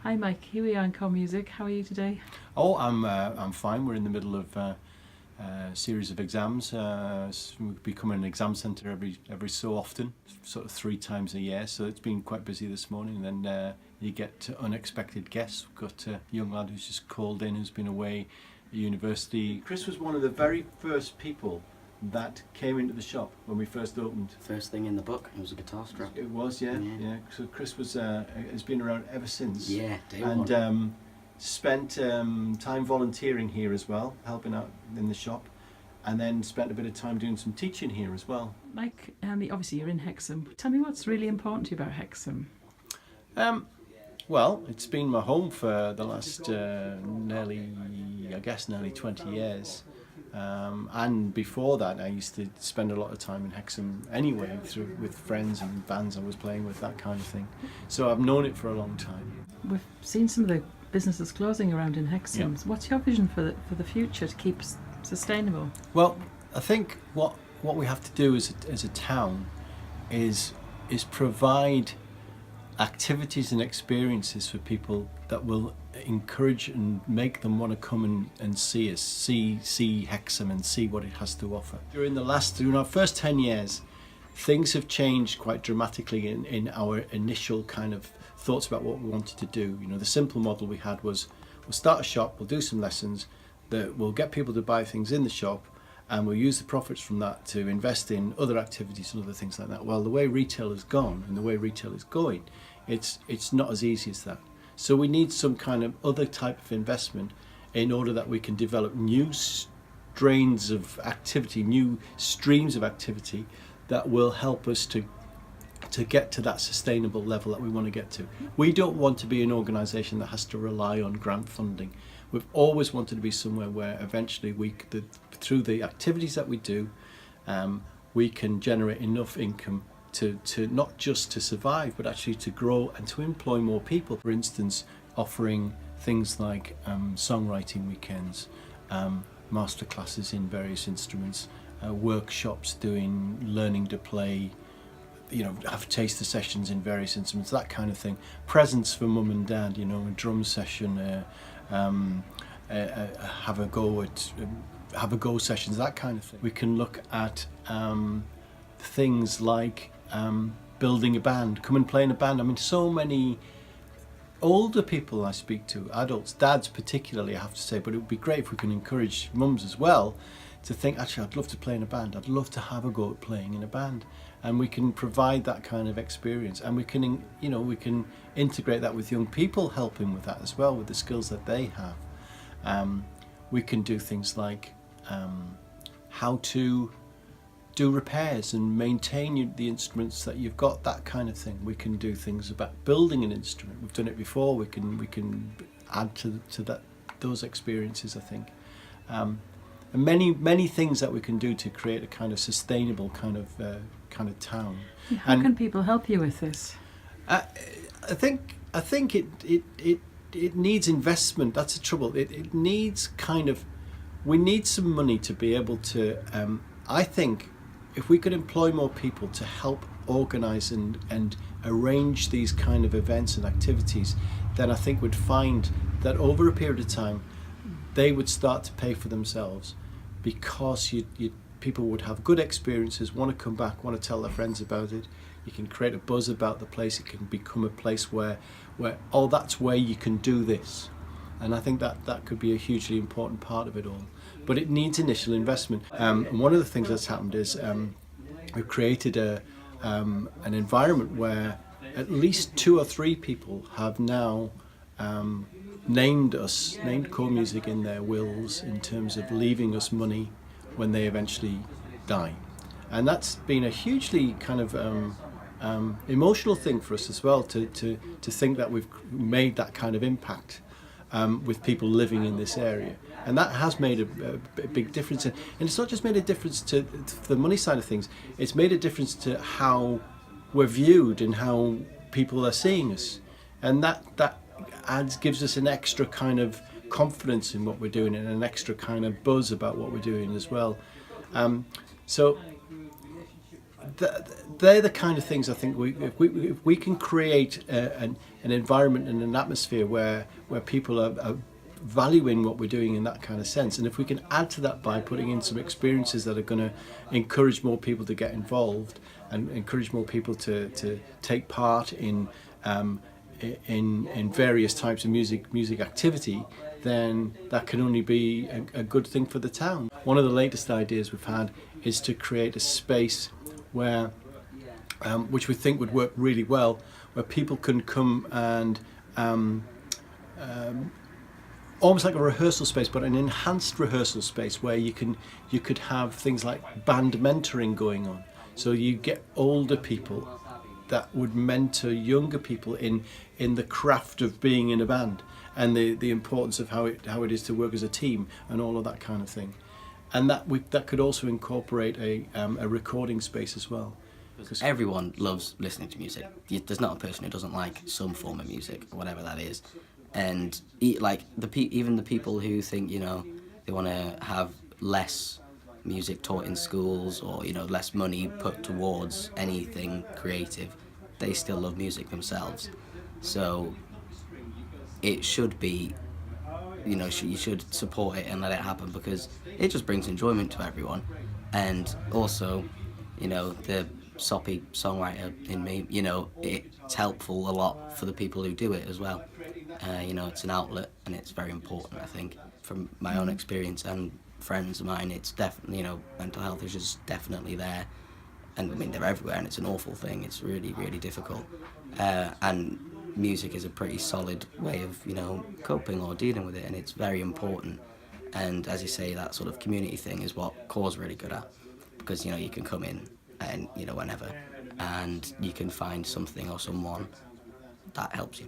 Hi Mike, here we are in Co Music. How are you today? Oh, I'm fine. We're in the middle of a series of exams. We become an exam centre every so often, sort of 3 times a year. So it's been quite busy this morning. And then you get unexpected guests. We've got a young lad who's just called in, who's been away at university. Chris was one of the very first people that came into the shop when we first opened. First thing in the book, it was a guitar strap. It was, yeah. So Chris has been around ever since. Yeah, day and one. Spent time volunteering here as well, helping out in the shop, and then spent a bit of time doing some teaching here as well. Mike, obviously you're in Hexham. Tell me what's really important to you about Hexham. Well, it's been my home for the last nearly 20 years. And before that I used to spend a lot of time in Hexham anyway, with friends and bands I was playing with, that kind of thing. So I've known it for a long time. We've seen some of the businesses closing around in Hexham. Yeah. What's your vision for the future to keep sustainable? Well, I think what we have to do as a town is provide activities and experiences for people that will encourage and make them want to come and see us, see Hexham and see what it has to offer. During our first 10 years, things have changed quite dramatically in our initial kind of thoughts about what we wanted to do. You know, the simple model we had was, we'll start a shop, we'll do some lessons, we'll get people to buy things in the shop, and we'll use the profits from that to invest in other activities and other things like that. Well, the way retail has gone and the way retail is going, it's not as easy as that. So we need some kind of other type of investment in order that we can develop new strains of activity, new streams of activity that will help us to get to that sustainable level that we want to get to. We don't want to be an organisation that has to rely on grant funding. We've always wanted to be somewhere where eventually through the activities that we do, we can generate enough income to not just to survive, but actually to grow and to employ more people. For instance, offering things like songwriting weekends, master classes in various instruments, workshops doing learning to play, have taster sessions in various instruments, that kind of thing. Presents for mum and dad, a drum session, have a go sessions, that kind of thing. We can look at things like building a band, come and play in a band. I mean, so many older people I speak to, adults, dads particularly, I have to say, but it would be great if we can encourage mums as well to think, actually, I'd love to play in a band, I'd love to have a go at playing in a band. And we can provide that kind of experience, and we can integrate that with young people, helping with that as well, with the skills that they have. We can do things like how to do repairs and maintain the instruments that you've got, that kind of thing. We can do things about building an instrument. We've done it before. We can add to those experiences, I think. And many things that we can do to create a kind of sustainable kind of town. How can people help you with this? I think it needs investment. That's the trouble. It needs we need some money to be able to. I think if we could employ more people to help organise and arrange these kind of events and activities, then I think we'd find that over a period of time they would start to pay for themselves, because people would have good experiences, want to come back, want to tell their friends about it. You can create a buzz about the place. It can become a place where that's where you can do this. And I think that could be a hugely important part of it all. But it needs initial investment. And one of the things that's happened is we've created an environment where at least 2 or 3 people have now named Core Music in their wills in terms of leaving us money when they eventually die. And that's been a hugely kind of emotional thing for us as well, to think that we've made that kind of impact with people living in this area. And that has made a big difference. And it's not just made a difference to the money side of things, it's made a difference to how we're viewed and how people are seeing us. And that gives us an extra kind of confidence in what we're doing and an extra kind of buzz about what we're doing as well. So they're the kind of things I think if we can create an environment and an atmosphere where people are valuing what we're doing in that kind of sense, and if we can add to that by putting in some experiences that are going to encourage more people to get involved and encourage more people to take part in various types of music activity, then that can only be a good thing for the town. One of the latest ideas we've had is to create a space where, which we think would work really well, where people can come and almost like a rehearsal space, but an enhanced rehearsal space where you could have things like band mentoring going on. So you get older people that would mentor younger people in the craft of being in a band and the importance of how it is to work as a team and all of that kind of thing. And that could also incorporate a recording space as well. Because everyone loves listening to music. There's not a person who doesn't like some form of music, whatever that is. And like even the people who think, you know, they want to have less music taught in schools, or, you know, less money put towards anything creative, they still love music themselves. So it should be, you know, you should support it and let it happen, because it just brings enjoyment to everyone. And also, you know, the soppy songwriter in me, you know, it's helpful a lot for the people who do it as well. You know, it's an outlet, and it's very important, I think. From my own experience and friends of mine, it's definitely, you know, mental health is just definitely there. And I mean, they're everywhere, and it's an awful thing. It's really, really difficult. And music is a pretty solid way of, you know, coping or dealing with it, and it's very important. And as you say, that sort of community thing is what Core's really good at, because, you know, you can come in and, you know, whenever, and you can find something or someone that helps you.